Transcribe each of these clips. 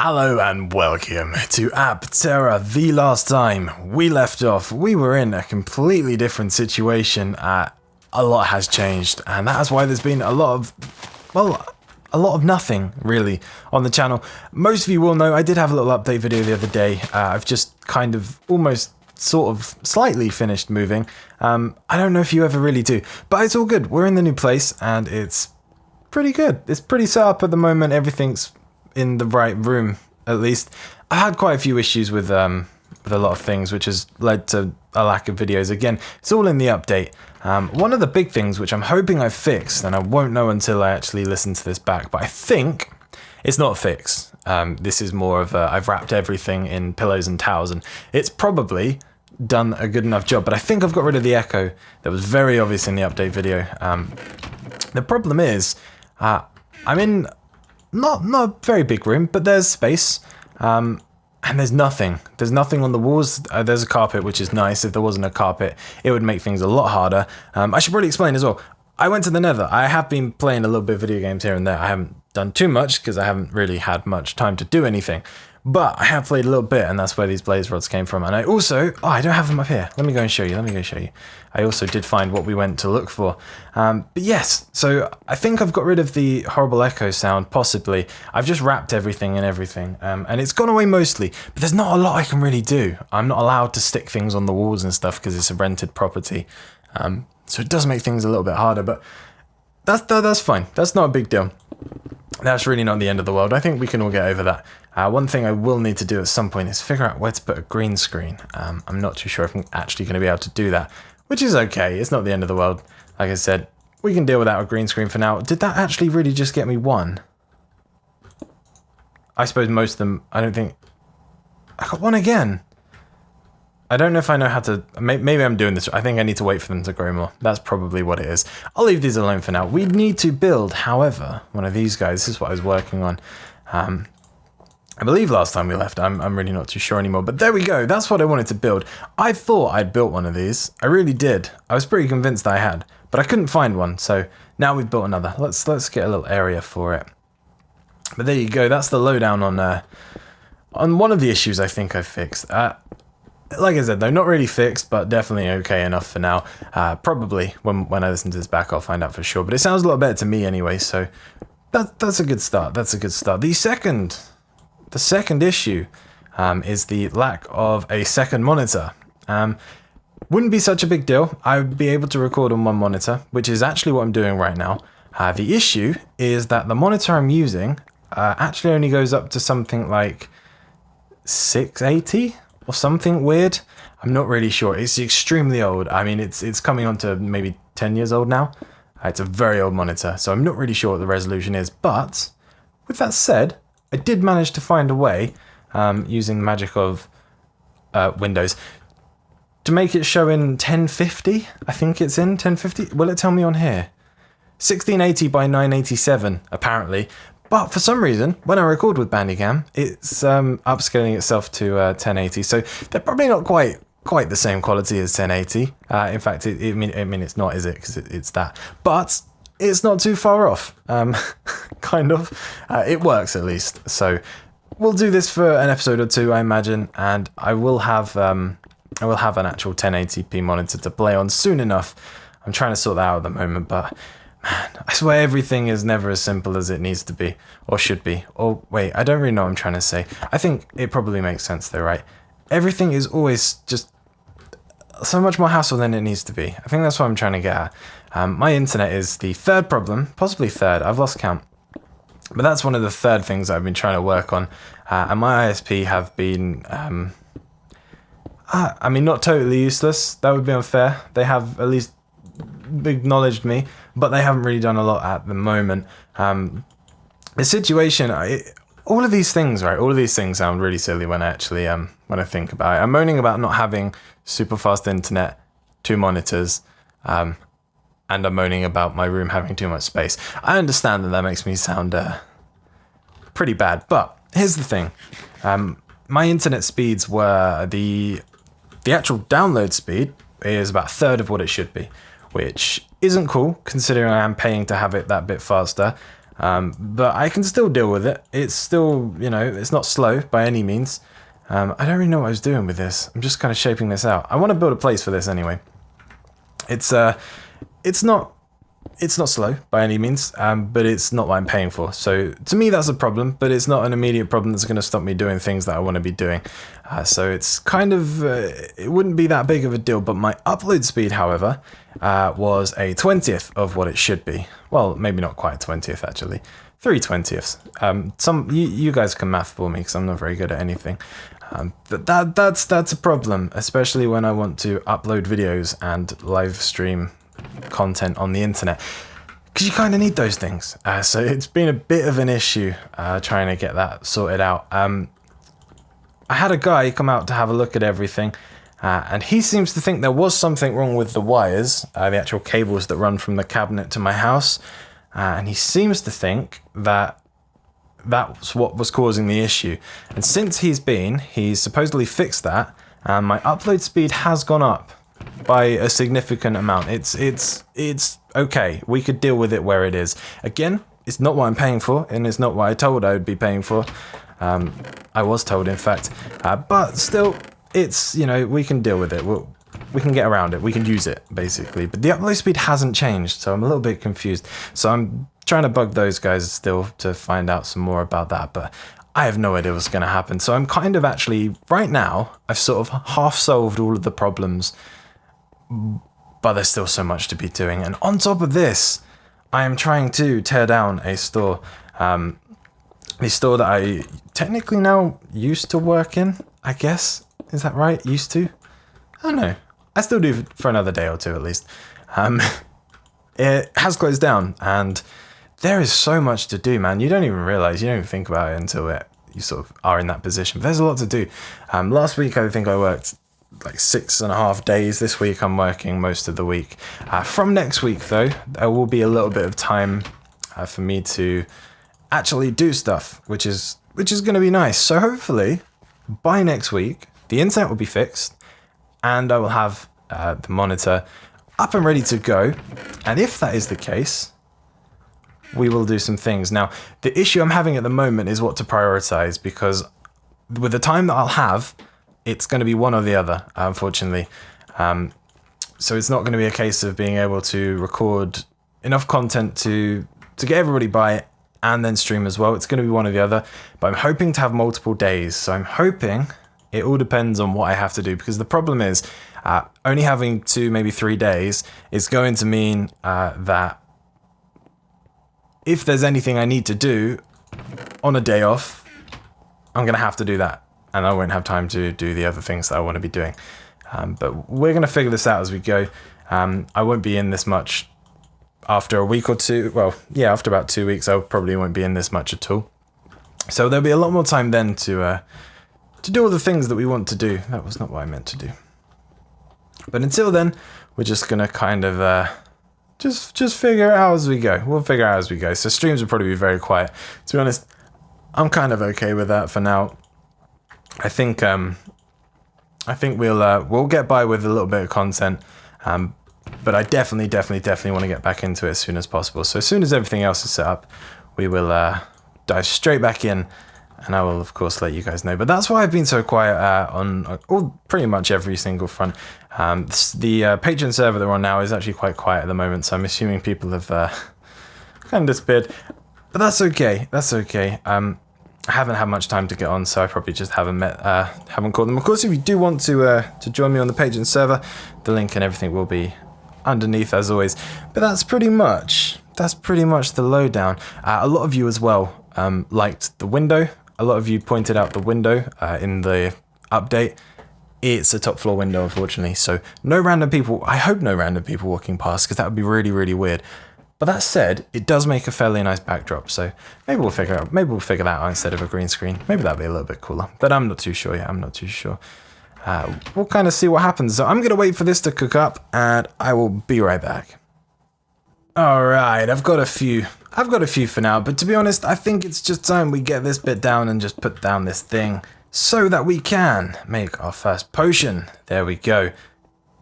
Hello and welcome to Apterra. The last time we left off, we were in a completely different situation. A lot has changed, and that's why there's been a lot of nothing really on the channel. Most of you will know I did have a little update video the other day. I've just kind of almost sort of slightly finished moving. I don't know if you ever really do, but it's all good. We're in the new place and it's pretty good. It's pretty set up at the moment. Everything's in the right room, at least. I had quite a few issues with a lot of things, which has led to a lack of videos. Again, it's all in the update. One of the big things, which I'm hoping I've fixed, and I won't know until I actually listen to this back, but I think it's not a fix. This is more of I've wrapped everything in pillows and towels, and it's probably done a good enough job, but I think I've got rid of the echo that was very obvious in the update video. The problem is, I'm in not a very big room, but there's space, and there's nothing. There's nothing on the walls. There's a carpet, which is nice. If there wasn't a carpet, it would make things a lot harder. I should probably explain as well. I went to the Nether. I have been playing a little bit of video games here and there. I haven't done too much because I haven't really had much time to do anything. But I have played a little bit, and that's where these blaze rods came from. And I also, I don't have them up here. Let me go and show you. I also did find what we went to look for. But yes, so I think I've got rid of the horrible echo sound, possibly. I've just wrapped everything in everything, and it's gone away mostly. But there's not a lot I can really do. I'm not allowed to stick things on the walls and stuff because it's a rented property. So it does make things a little bit harder, but that's fine. That's not a big deal. That's really not the end of the world. I think we can all get over that. One thing I will need to do at some point is figure out where to put a green screen. I'm not too sure if I'm actually going to be able to do that, which is okay. It's not the end of the world. Like I said, we can deal without a green screen for now. Did that actually really just get me one? I suppose most of them, I don't think... I got one again. I don't know if I know how to... Maybe I'm doing this. I think I need to wait for them to grow more. That's probably what it is. I'll leave these alone for now. We need to build, however, one of these guys. This is what I was working on. I believe last time we left, I'm really not too sure anymore. But there we go. That's what I wanted to build. I thought I'd built one of these. I really did. I was pretty convinced I had. But I couldn't find one. So now we've built another. Let's get a little area for it. But there you go. That's the lowdown on one of the issues I think I fixed. Like I said, though, not really fixed, but definitely okay enough for now. Probably when I listen to this back, I'll find out for sure. But it sounds a lot better to me anyway, so that's a good start. That's a good start. The second issue is the lack of a second monitor. Wouldn't be such a big deal. I would be able to record on one monitor, which is actually what I'm doing right now. The issue is that the monitor I'm using actually only goes up to something like 680 or something weird. I'm not really sure. It's extremely old. I mean, it's coming on to maybe 10 years old now. It's a very old monitor, so I'm not really sure what the resolution is. But with that said, I did manage to find a way, using the magic of Windows, to make it show in 1050. I think it's in 1050. Will it tell me on here? 1680 by 987, apparently. But for some reason, when I record with Bandicam, it's upscaling itself to 1080. So they're probably not quite the same quality as 1080. In fact, I mean, it's not, is it? Because it's that. But it's not too far off. Kind of. It works at least. So we'll do this for an episode or two, I imagine, and I will have an actual 1080p monitor to play on soon enough. I'm trying to sort that out at the moment, but man, I swear everything is never as simple as it needs to be, or should be. Or wait, I don't really know what I'm trying to say. I think it probably makes sense though, right? Everything is always just so much more hassle than it needs to be. I think that's what I'm trying to get at. My internet is the third problem, possibly third. I've lost count. But that's one of the third things I've been trying to work on. And my ISP have been, I mean, not totally useless. That would be unfair. They have at least acknowledged me, but they haven't really done a lot at the moment. The situation, all of these things, right? All of these things sound really silly when I actually, when I think about it. I'm moaning about not having super fast internet, 2 monitors, and I'm moaning about my room having too much space. I understand that makes me sound pretty bad, but here's the thing. My internet speeds were the actual download speed is about a third of what it should be, which isn't cool considering I am paying to have it that bit faster. But I can still deal with it. It's still, you know, it's not slow by any means. I don't really know what I was doing with this. I'm just kind of shaping this out. I want to build a place for this anyway. It's not slow by any means, but it's not what I'm paying for. So to me, that's a problem, but it's not an immediate problem that's going to stop me doing things that I want to be doing. So it's kind of, it wouldn't be that big of a deal, but my upload speed, however, was a 20th of what it should be. Well, maybe not quite a 20th, actually. 3/20. You guys can math for me because I'm not very good at anything. But that's a problem, especially when I want to upload videos and live stream content on the internet, because you kind of need those things. So it's been a bit of an issue trying to get that sorted out. I had a guy come out to have a look at everything, and he seems to think there was something wrong with the wires, the actual cables that run from the cabinet to my house, and he seems to think that that's what was causing the issue. And since he's supposedly fixed that, and my upload speed has gone up by a significant amount. It's okay. We could deal with it where it is. Again, it's not what I'm paying for, and it's not what I told I would be paying for. I was told, in fact, but still, it's, you know, we can deal with it. We can get around it. We can use it, basically. But the upload speed hasn't changed, so I'm a little bit confused. So I'm trying to bug those guys still to find out some more about that, but I have no idea what's going to happen. So I'm kind of actually, right now, I've sort of half solved all of the problems, but there's still so much to be doing. And on top of this, I am trying to tear down a store. The store that I technically now used to work in, I guess. Is that right? Used to? I don't know. I still do for another day or two at least. It has closed down, and there is so much to do, man. You don't even realize, you don't even think about it until you sort of are in that position. But there's a lot to do. Last week, I think I worked like 6.5 days. This week, I'm working most of the week. From next week, though, there will be a little bit of time for me to actually do stuff, which is going to be nice. So hopefully, by next week, the internet will be fixed, and I will have the monitor up and ready to go. And if that is the case, we will do some things. Now, the issue I'm having at the moment is what to prioritize, because with the time that I'll have, it's going to be one or the other, unfortunately. So it's not going to be a case of being able to record enough content to get everybody by it and then stream as well. It's going to be one or the other, but I'm hoping to have multiple days. So I'm hoping it all depends on what I have to do, because the problem is only having 2, maybe 3 days is going to mean that if there's anything I need to do on a day off, I'm going to have to do that, and I won't have time to do the other things that I want to be doing. But we're going to figure this out as we go. I won't be in this much after a week or two. Well, yeah, after about 2 weeks, I probably won't be in this much at all. So there'll be a lot more time then to do all the things that we want to do. That was not what I meant to do. But until then, we're just going to kind of just figure it out as we go. We'll figure it out as we go. So streams will probably be very quiet. To be honest, I'm kind of okay with that for now. I think we'll get by with a little bit of content. But I definitely want to get back into it as soon as possible. So as soon as everything else is set up, we will dive straight back in, and I will, of course, let you guys know. But that's why I've been so quiet on pretty much every single front. The Patreon server that we're on now is actually quite quiet at the moment, so I'm assuming people have kind of disappeared. But that's okay. That's okay. I haven't had much time to get on, so I probably just haven't called them. Of course, if you do want to join me on the Patreon server, the link and everything will be underneath as always. But that's pretty much the lowdown. A lot of you as well liked the window. A lot of you pointed out the window in the update. It's a top floor window, unfortunately, so no random people. I hope no random people walking past, because that would be really, really weird. But that said, it does make a fairly nice backdrop, so maybe we'll figure that out instead of a green screen. Maybe that'll be a little bit cooler, but I'm not too sure yet. I'm not too sure. We'll kind of see what happens. So I'm gonna wait for this to cook up, and I will be right back. All right, I've got a few for now, but to be honest, I think it's just time we get this bit down and just put down this thing so that we can make our first potion. There we go.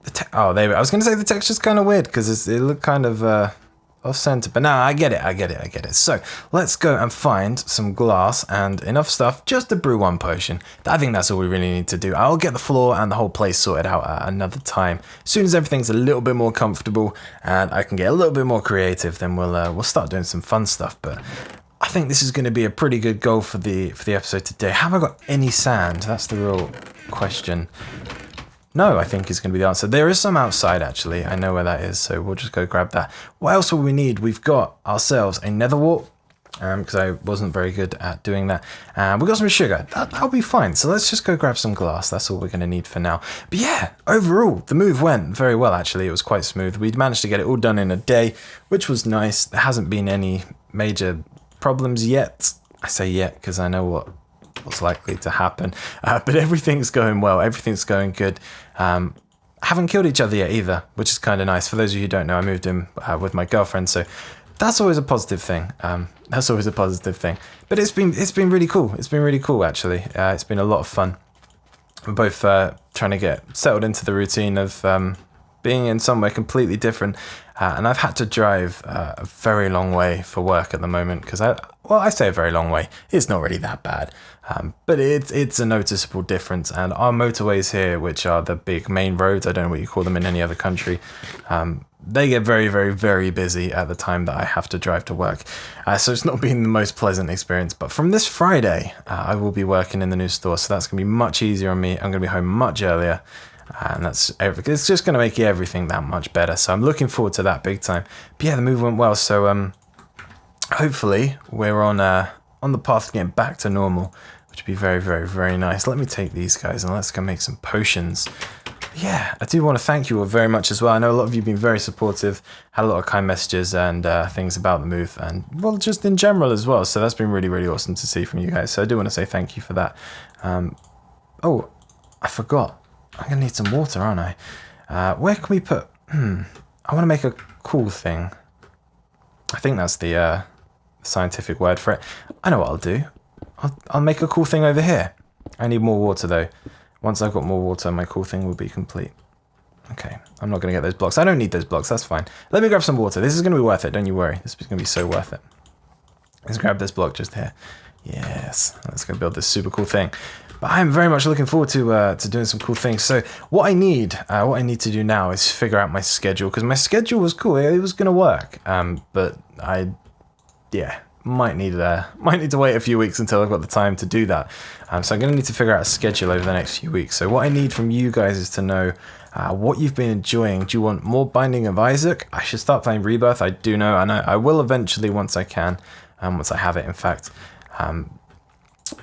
There we go. I was gonna say the texture's kind of weird because it looked kind of off center. But now I get it. So let's go and find some glass and enough stuff just to brew one potion. I think that's all we really need to do. I'll get the floor and the whole place sorted out at another time. As soon as everything's a little bit more comfortable and I can get a little bit more creative, then we'll start doing some fun stuff. But I think this is going to be a pretty good goal for the episode today. Have I got any sand? That's the real question. No, I think is going to be the answer. There is some outside, actually. I know where that is, so we'll just go grab that. What else will we need? We've got ourselves a nether wart, because I wasn't very good at doing that. And we've got some sugar. That'll be fine. So let's just go grab some glass. That's all we're going to need for now. But yeah, overall, the move went very well, actually. It was quite smooth. We'd managed to get it all done in a day, which was nice. There hasn't been any major problems yet. I say yet because I know what's likely to happen, but everything's going well, everything's going good. Haven't killed each other yet either, which is kind of nice. For those of you who don't know, I moved in with my girlfriend, so that's always a positive thing. But it's been really cool. It's been really cool, actually. It's been a lot of fun. We're both trying to get settled into the routine of being in somewhere completely different, and I've had to drive a very long way for work at the moment because I say a very long way. It's not really that bad, but it's a noticeable difference. And our motorways here, which are the big main roads, I don't know what you call them in any other country, they get very, very, very busy at the time that I have to drive to work. So it's not been the most pleasant experience. But from this Friday, I will be working in the new store, so that's going to be much easier on me. I'm going to be home much earlier. And it's just going to make everything that much better. So I'm looking forward to that big time. But yeah, the move went well. So hopefully we're on the path to getting back to normal, which would be very, very, very nice. Let me take these guys and let's go make some potions. Yeah, I do want to thank you all very much as well. I know a lot of you have been very supportive, had a lot of kind messages and things about the move, and well, just in general as well. So that's been really, really awesome to see from you guys. So I do want to say thank you for that. Oh, I forgot. I'm going to need some water, aren't I? Where can we put... I want to make a cool thing. I think that's the scientific word for it. I know what I'll do. I'll make a cool thing over here. I need more water, though. Once I've got more water, my cool thing will be complete. Okay, I'm not going to get those blocks. I don't need those blocks, that's fine. Let me grab some water. This is going to be worth it, don't you worry. This is going to be so worth it. Let's grab this block just here. Yes, let's go build this super cool thing. But I'm very much looking forward to doing some cool things. So what I need to do now is figure out my schedule, because my schedule was cool. It was going to work, but might need to wait a few weeks until I've got the time to do that. So I'm going to need to figure out a schedule over the next few weeks. So what I need from you guys is to know what you've been enjoying. Do you want more Binding of Isaac? I should start playing Rebirth. I do know, and I will eventually once I can, once I have it, in fact.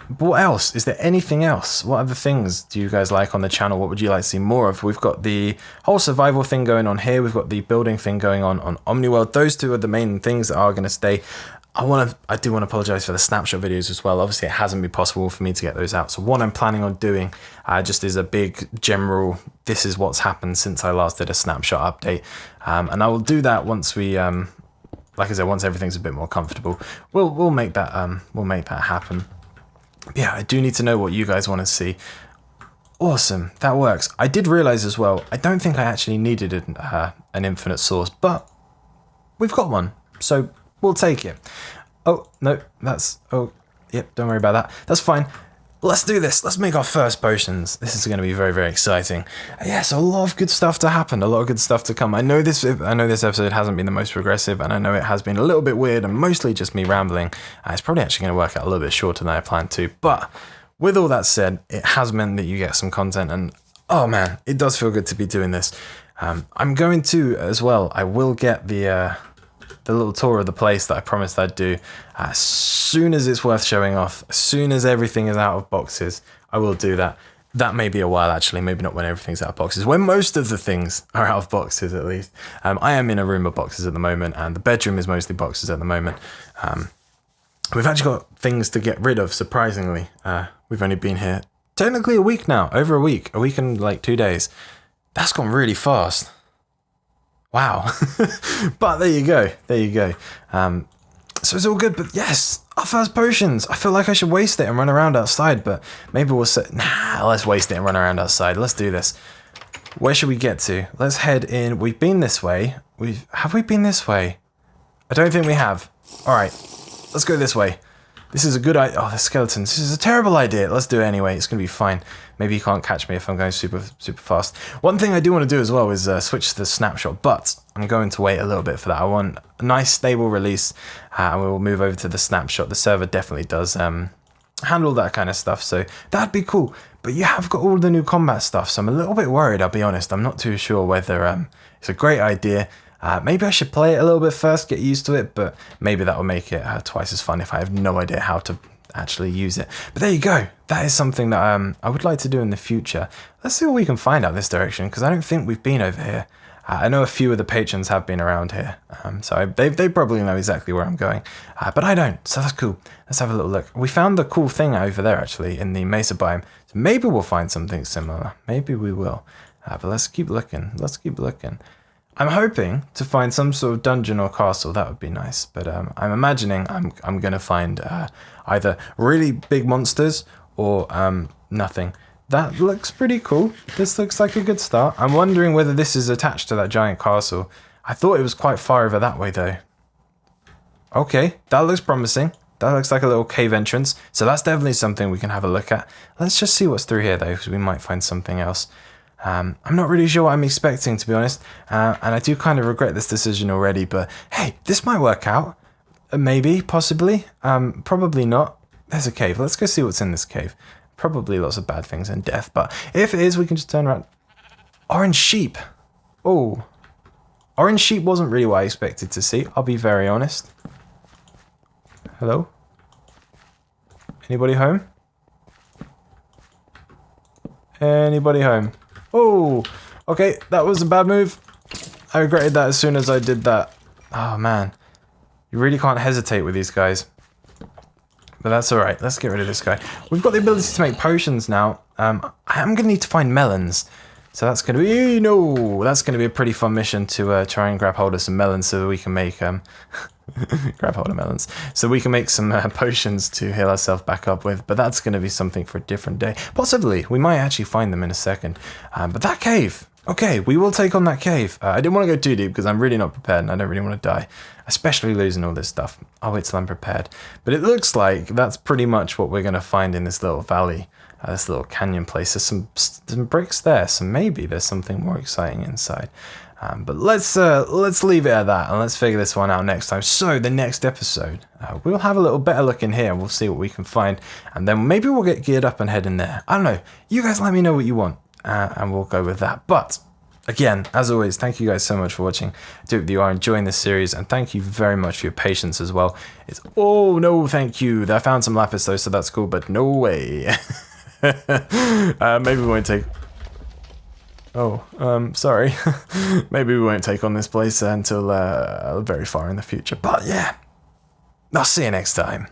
But what else? Is there anything else? What other things do you guys like on the channel? What would you like to see more of? We've got the whole survival thing going on here. We've got the building thing going on Omniworld. Those two are the main things that are going to stay. I do want to apologize for the snapshot videos as well. Obviously, it hasn't been possible for me to get those out. So what I'm planning on doing just is a big general, this is what's happened since I last did a snapshot update. And I will do that once we, like I said, once everything's a bit more comfortable. We'll make that happen. Yeah, I do need to know what you guys want to see. Awesome, that works. I did realize as well, I don't think I actually needed an infinite source, but we've got one, so we'll take it. Oh, no, yep, don't worry about that. That's fine. Let's do this. Let's make our first potions. This is going to be very, very exciting. Yeah, so a lot of good stuff to happen, a lot of good stuff to come. I know this episode hasn't been the most progressive, and I know it has been a little bit weird and mostly just me rambling. It's probably actually going to work out a little bit shorter than I planned to. But with all that said, it has meant that you get some content, and oh man, it does feel good to be doing this. I'm going to, as well, I will get the little tour of the place that I promised I'd do. As soon as it's worth showing off, as soon as everything is out of boxes, I will do that. That may be a while, actually, maybe not when everything's out of boxes, when most of the things are out of boxes, at least. I am in a room of boxes at the moment, and the bedroom is mostly boxes at the moment. We've actually got things to get rid of, surprisingly. We've only been here technically a week now, over a week and like 2 days. That's gone really fast. Wow. But there you go. So it's all good, but yes, our first potions. I feel like I should waste it and run around outside, but maybe we'll say, let's waste it and run around outside. Let's do this. Where should we get to? Let's head in. We've been this way. Have we been this way? I don't think we have. Alright, let's go this way. This is a good idea. Oh, the skeletons. This is a terrible idea. Let's do it anyway. It's going to be fine. Maybe you can't catch me if I'm going super fast. One thing I do want to do as well is switch to the snapshot, but I'm going to wait a little bit for that. I want a nice stable release, and we will move over to the snapshot. The server definitely does handle that kind of stuff, so that'd be cool. But you have got all the new combat stuff, so I'm a little bit worried, I'll be honest. I'm not too sure whether it's a great idea. Maybe I should play it a little bit first, get used to it, but maybe that will make it twice as fun if I have no idea how to actually use it. But there you go. That is something that I would like to do in the future. Let's see what we can find out this direction, because I don't think we've been over here. I know a few of the patrons have been around here, so they probably know exactly where I'm going, but I don't, so that's cool. Let's have a little look. We found the cool thing over there, actually, in the mesa biome, so maybe we'll find something similar. Maybe we will, but let's keep looking. Let's keep looking. I'm hoping to find some sort of dungeon or castle. That would be nice, but I'm imagining I'm going to find either really big monsters or nothing. That looks pretty cool. This looks like a good start. I'm wondering whether this is attached to that giant castle. I thought it was quite far over that way, though. Okay, that looks promising. That looks like a little cave entrance. So that's definitely something we can have a look at. Let's just see what's through here, though, because we might find something else. I'm not really sure what I'm expecting, to be honest. And I do kind of regret this decision already. But hey, this might work out. Maybe, possibly. Probably not. There's a cave. Let's go see what's in this cave. Probably lots of bad things and death, but if it is, we can just turn around. Orange sheep. Oh, orange sheep wasn't really what I expected to see. I'll be very honest. Hello? Anybody home? Anybody home? Oh, okay, that was a bad move. I regretted that as soon as I did that. Oh man, you really can't hesitate with these guys. But that's alright, let's get rid of this guy. We've got the ability to make potions now. I'm going to need to find melons. So that's going to be, that's going to be a pretty fun mission to try and grab hold of some melons so that we can make, grab hold of melons. So we can make some potions to heal ourselves back up with. But that's going to be something for a different day. Possibly, we might actually find them in a second. But that cave, okay, we will take on that cave. I didn't want to go too deep because I'm really not prepared and I don't really want to die. Especially losing all this stuff. I'll wait till I'm prepared. But it looks like that's pretty much what we're going to find in this little valley. This little canyon place. There's some bricks there, so maybe there's something more exciting inside. But let's leave it at that and let's figure this one out next time. So the next episode, we'll have a little better look in here and we'll see what we can find. And then maybe we'll get geared up and head in there. I don't know. You guys let me know what you want and we'll go with that. But again, as always, thank you guys so much for watching. I do hope you are enjoying this series, and thank you very much for your patience as well. Oh no, thank you. I found some lapis though, so that's cool, but no way. Maybe we won't take... Oh, sorry. Maybe we won't take on this place until very far in the future. But yeah, I'll see you next time.